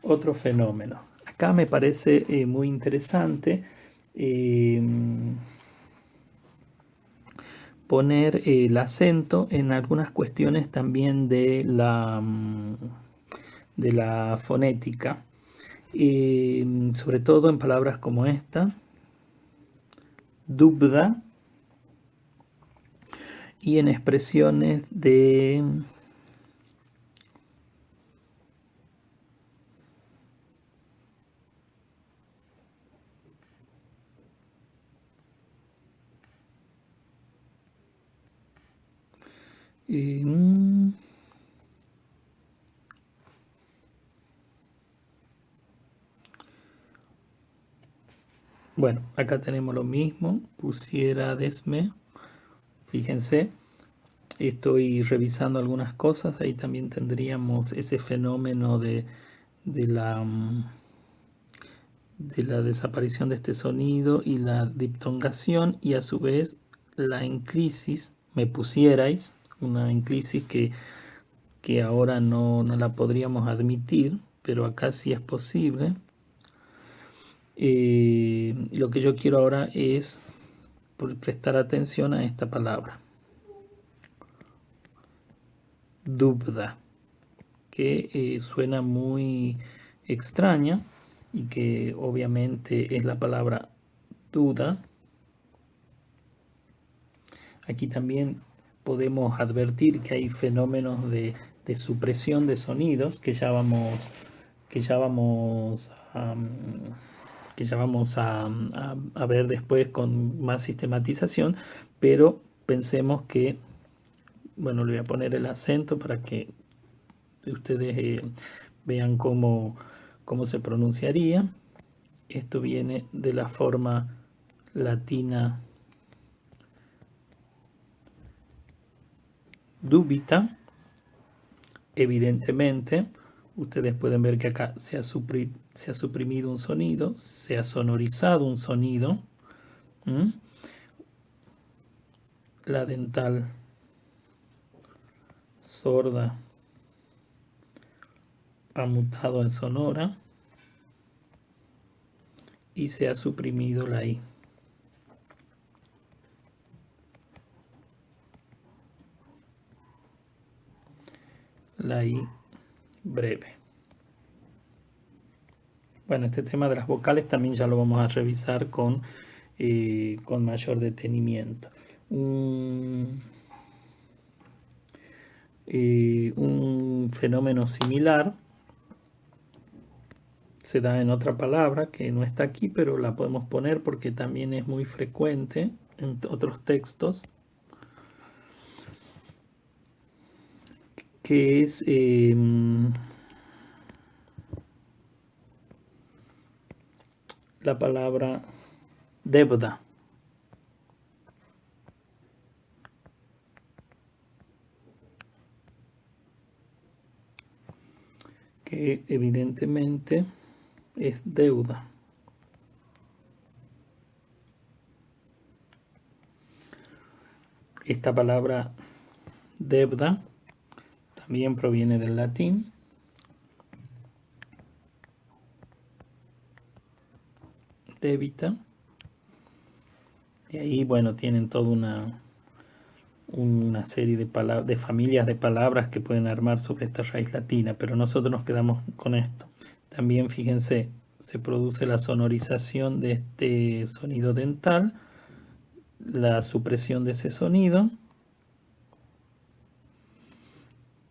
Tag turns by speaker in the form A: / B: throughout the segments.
A: otro fenómeno. Acá me parece muy interesante eh, poner el acento en algunas cuestiones también de la fonética, sobre todo en palabras como esta, dubda, y en expresiones de eh, bueno, acá tenemos lo mismo, pusiera desme, fíjense, estoy revisando algunas cosas, ahí también tendríamos ese fenómeno de de la desaparición de este sonido y la diptongación, y a su vez la enclisis, me pusierais, una enclisis que ahora no la podríamos admitir, pero acá sí es posible. Lo que yo quiero ahora es prestar atención a esta palabra, dubda, que suena muy extraña y que obviamente es la palabra duda. Aquí también podemos advertir que hay fenómenos de supresión de sonidos que ya vamos a, que ya vamos a ver después con más sistematización, pero pensemos que, bueno, le voy a poner el acento para que ustedes vean cómo se pronunciaría. Esto viene de la forma latina dubita. Evidentemente, ustedes pueden ver que acá se ha suprimido un sonido, se ha sonorizado un sonido. ¿Mm? La dental sorda ha mutado en sonora y se ha suprimido la I. La I breve. Bueno, este tema de las vocales también ya lo vamos a revisar con mayor detenimiento. Un fenómeno similar se da en otra palabra que no está aquí, pero la podemos poner porque también es muy frecuente en otros textos, que es la palabra deuda. Que evidentemente es deuda. Esta palabra deuda también proviene del latín. Débita. Y ahí, bueno, tienen toda una serie de familias de palabras que pueden armar sobre esta raíz latina, pero nosotros nos quedamos con esto. También, fíjense, se produce la sonorización de este sonido dental, la supresión de ese sonido,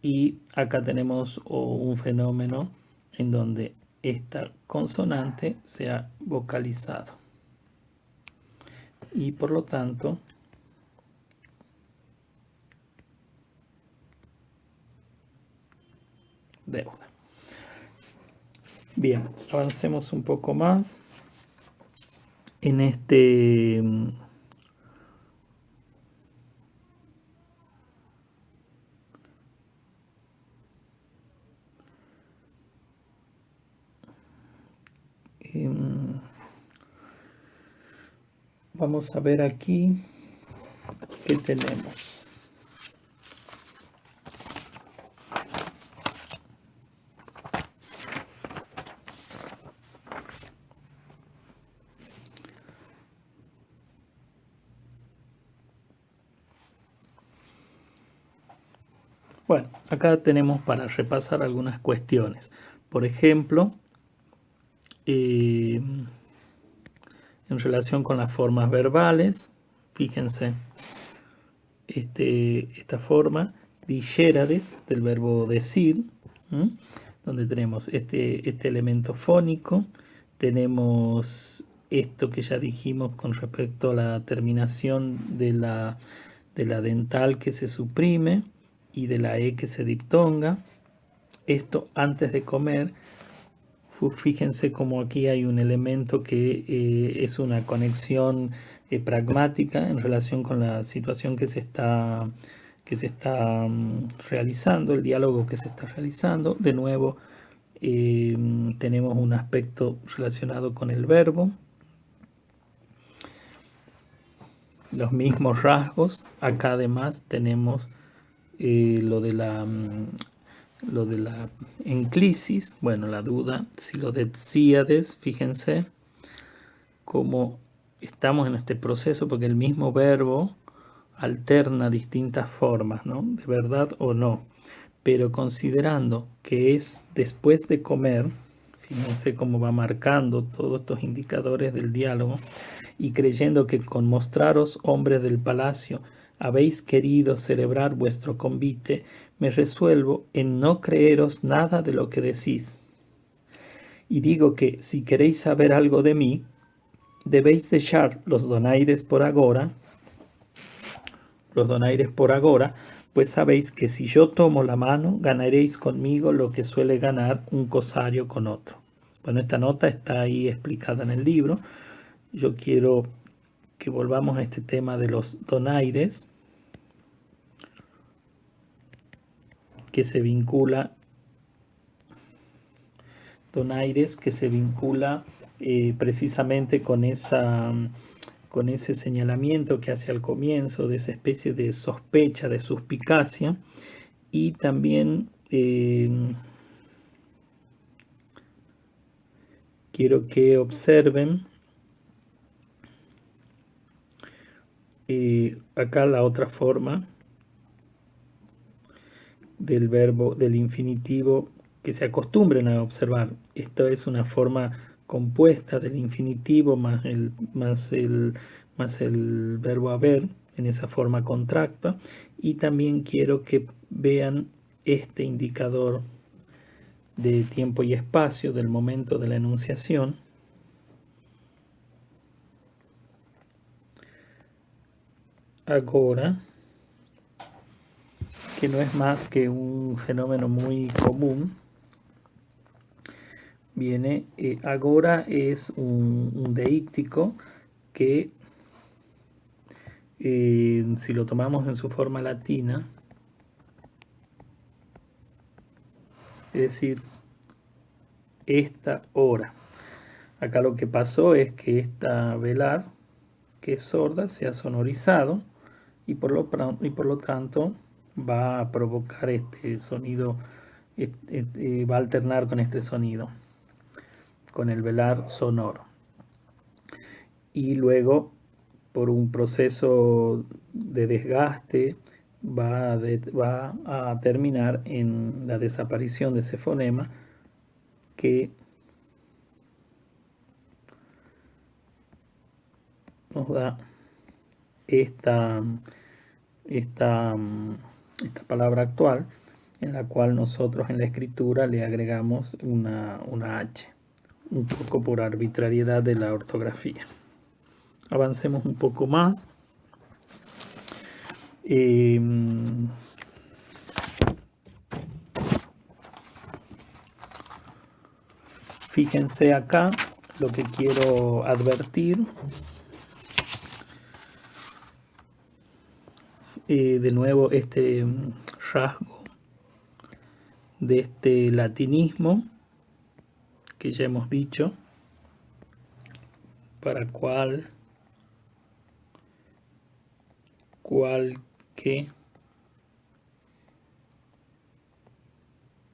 A: y acá tenemos un fenómeno en donde esta consonante se ha vocalizado y por lo tanto deuda. Bien, avancemos un poco más en este vamos a ver aquí qué tenemos. Bueno, acá tenemos para repasar algunas cuestiones. Por ejemplo, en relación con las formas verbales, fíjense, esta forma, dixérades, del verbo decir, ¿m? Donde tenemos este elemento fónico, tenemos esto que ya dijimos con respecto a la terminación de la dental que se suprime y de la E que se diptonga. Esto antes de comer. Fíjense como aquí hay un elemento que es una conexión pragmática en relación con la situación que se está realizando, el diálogo que se está realizando. De nuevo, tenemos un aspecto relacionado con el verbo, los mismos rasgos. Acá además tenemos lo de la enclisis, bueno, la duda, si lo decíades, fíjense cómo estamos en este proceso, porque el mismo verbo alterna distintas formas, ¿no? De verdad o no. Pero considerando que es después de comer, fíjense cómo va marcando todos estos indicadores del diálogo, y creyendo que con mostraros, hombres del palacio, habéis querido celebrar vuestro convite, me resuelvo en no creeros nada de lo que decís. Y digo que, si queréis saber algo de mí, debéis dejar los donaires por agora, pues sabéis que si yo tomo la mano, ganaréis conmigo lo que suele ganar un cosario con otro. Bueno, esta nota está ahí explicada en el libro. Yo quiero que volvamos a este tema de los donaires, que se vincula, precisamente con ese señalamiento que hace al comienzo de esa especie de sospecha, de suspicacia, y también quiero que observen acá la otra forma del verbo, del infinitivo, que se acostumbren a observar. Esto es una forma compuesta del infinitivo más el verbo haber, en esa forma contracta. Y también quiero que vean este indicador de tiempo y espacio del momento de la enunciación. Agora, que no es más que un fenómeno muy común, viene, agora es un deíctico que, si lo tomamos en su forma latina, es decir, esta hora. Acá lo que pasó es que esta velar, que es sorda, se ha sonorizado y por lo tanto va a provocar este sonido, va a alternar con este sonido, con el velar sonoro. Y luego, por un proceso de desgaste, va a terminar en la desaparición de ese fonema, que nos da esta palabra actual, en la cual nosotros en la escritura le agregamos una H, un poco por arbitrariedad de la ortografía. Avancemos un poco más. Fíjense acá lo que quiero advertir. De nuevo, este rasgo de este latinismo que ya hemos dicho, para cual, que,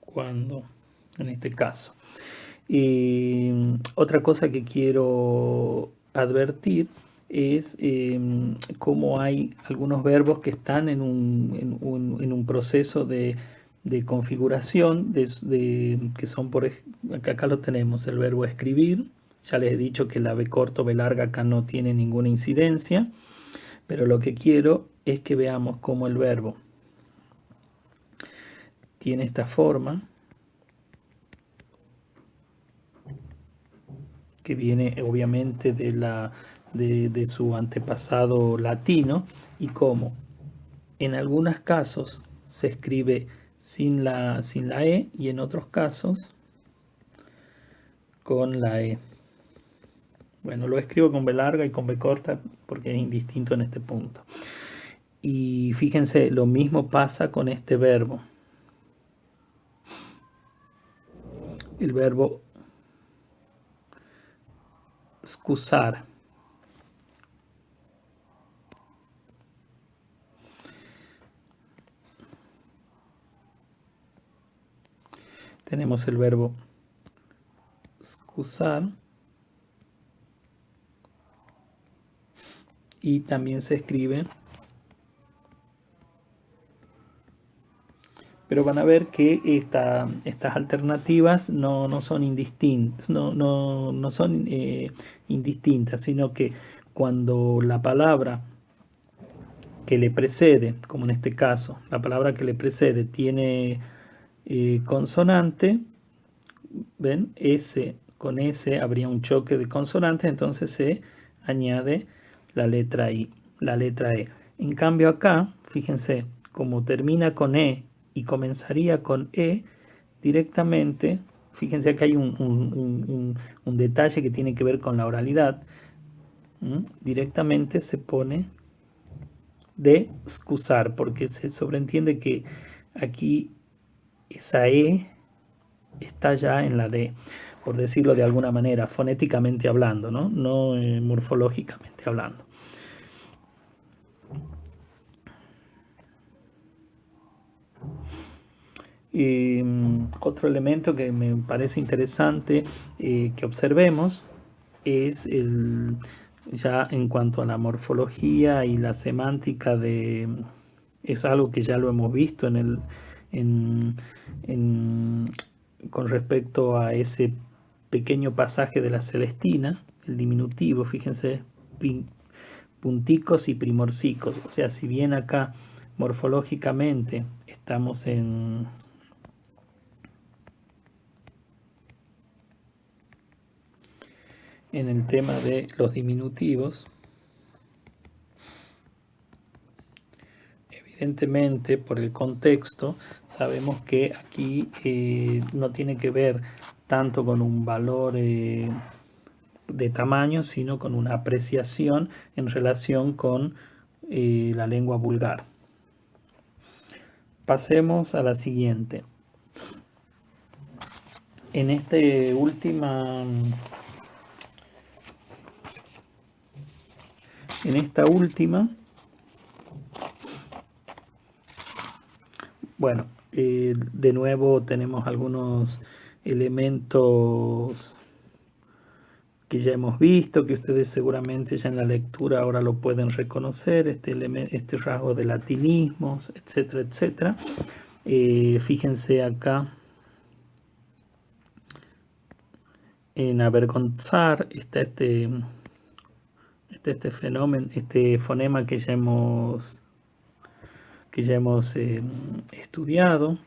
A: cuando, en este caso. Otra cosa que quiero advertir es cómo hay algunos verbos que están en un proceso de configuración, que son, acá lo tenemos, el verbo escribir. Ya les he dicho que la B corta o B larga acá no tiene ninguna incidencia, pero lo que quiero es que veamos cómo el verbo tiene esta forma, que viene obviamente de su antepasado latino, y cómo en algunos casos se escribe sin la E y en otros casos con la E. Bueno, lo escribo con B larga y con B corta porque es indistinto en este punto. Y fíjense, lo mismo pasa con este verbo. El verbo excusar. Tenemos el verbo excusar y también se escribe, pero van a ver que estas alternativas no son indistintas, no son indistintas, sino que cuando la palabra que le precede, como en este caso, la palabra que le precede tiene consonante, ¿ven? Con S habría un choque de consonantes, entonces se añade la letra I, la letra E. En cambio acá, fíjense, como termina con E y comenzaría con E, directamente, fíjense que hay un detalle que tiene que ver con la oralidad, directamente se pone de excusar, porque se sobreentiende que aquí esa E está ya en la D, por decirlo de alguna manera, fonéticamente hablando, no morfológicamente hablando. Otro elemento que me parece interesante que observemos es ya en cuanto a la morfología y la semántica es algo que ya lo hemos visto en, con respecto a ese pequeño pasaje de la Celestina, el diminutivo, fíjense, punticos y primorcicos. O sea, si bien acá morfológicamente estamos en el tema de los diminutivos, evidentemente por el contexto sabemos que aquí no tiene que ver tanto con un valor de tamaño, sino con una apreciación en relación con la lengua vulgar. Pasemos a la siguiente. En esta última bueno, de nuevo tenemos algunos elementos que ya hemos visto, que ustedes seguramente ya en la lectura ahora lo pueden reconocer, este rasgo de latinismos, etcétera, etcétera. Fíjense acá en avergonzar está este fenómeno, este fonema que ya hemos estudiado.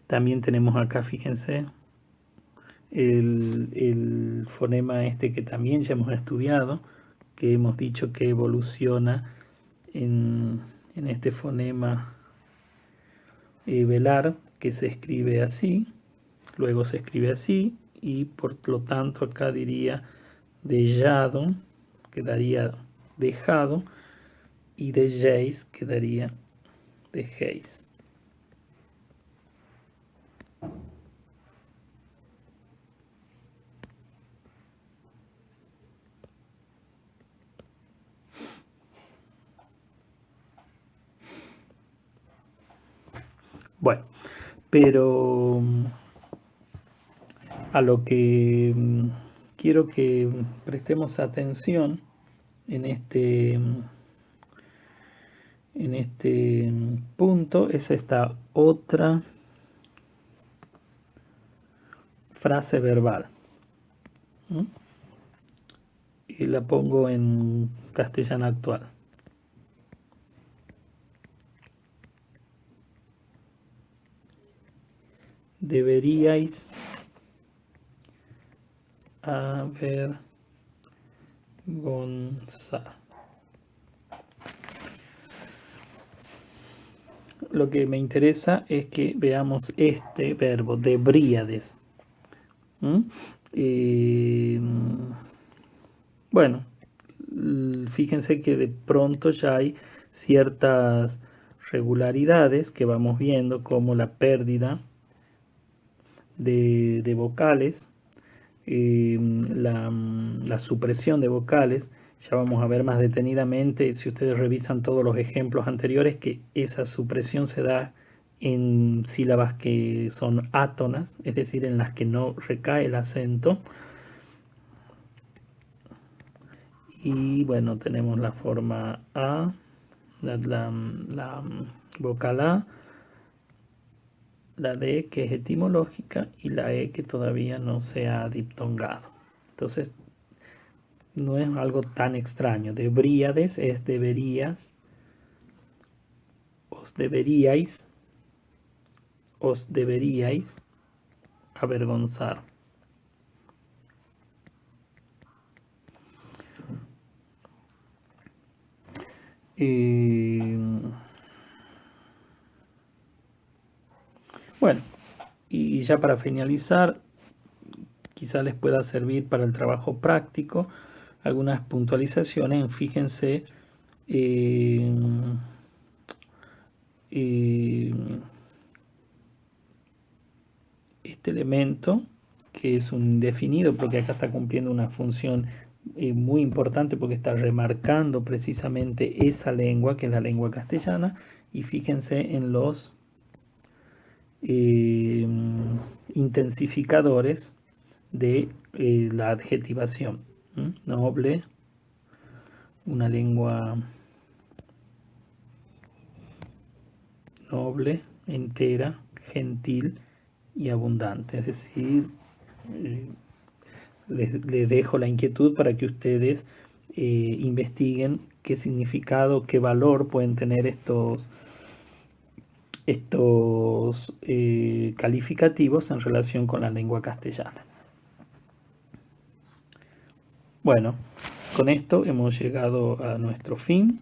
A: También tenemos acá, fíjense, el fonema este que también ya hemos estudiado, que hemos dicho que evoluciona en este fonema velar, que se escribe así, luego se escribe así, y por lo tanto acá diría dejado, quedaría dejado, y dejéis quedaría dejéis. Bueno, pero a lo que quiero que prestemos atención en este punto. Es esta otra frase verbal. Y la pongo en castellano actual. Deberíais avergonzar. Lo que me interesa es que veamos este verbo, debríades. Bueno, fíjense que de pronto ya hay ciertas regularidades que vamos viendo, como la pérdida de vocales, la supresión de vocales. Ya vamos a ver más detenidamente, si ustedes revisan todos los ejemplos anteriores, que esa supresión se da en sílabas que son átonas, es decir, en las que no recae el acento. Y bueno, tenemos la forma A, la vocal A, la D que es etimológica y la E que todavía no se ha diptongado. Entonces, no es algo tan extraño. Debríades es deberías, os deberíais avergonzar. Bueno, y ya para finalizar, quizá les pueda servir para el trabajo práctico algunas puntualizaciones. Fíjense este elemento, que es un indefinido, porque acá está cumpliendo una función muy importante, porque está remarcando precisamente esa lengua, que es la lengua castellana. Y fíjense en los intensificadores de la adjetivación. Noble, una lengua noble, entera, gentil y abundante. Es decir, les dejo la inquietud para que ustedes investiguen qué significado, qué valor pueden tener estos calificativos en relación con la lengua castellana. Bueno, con esto hemos llegado a nuestro fin.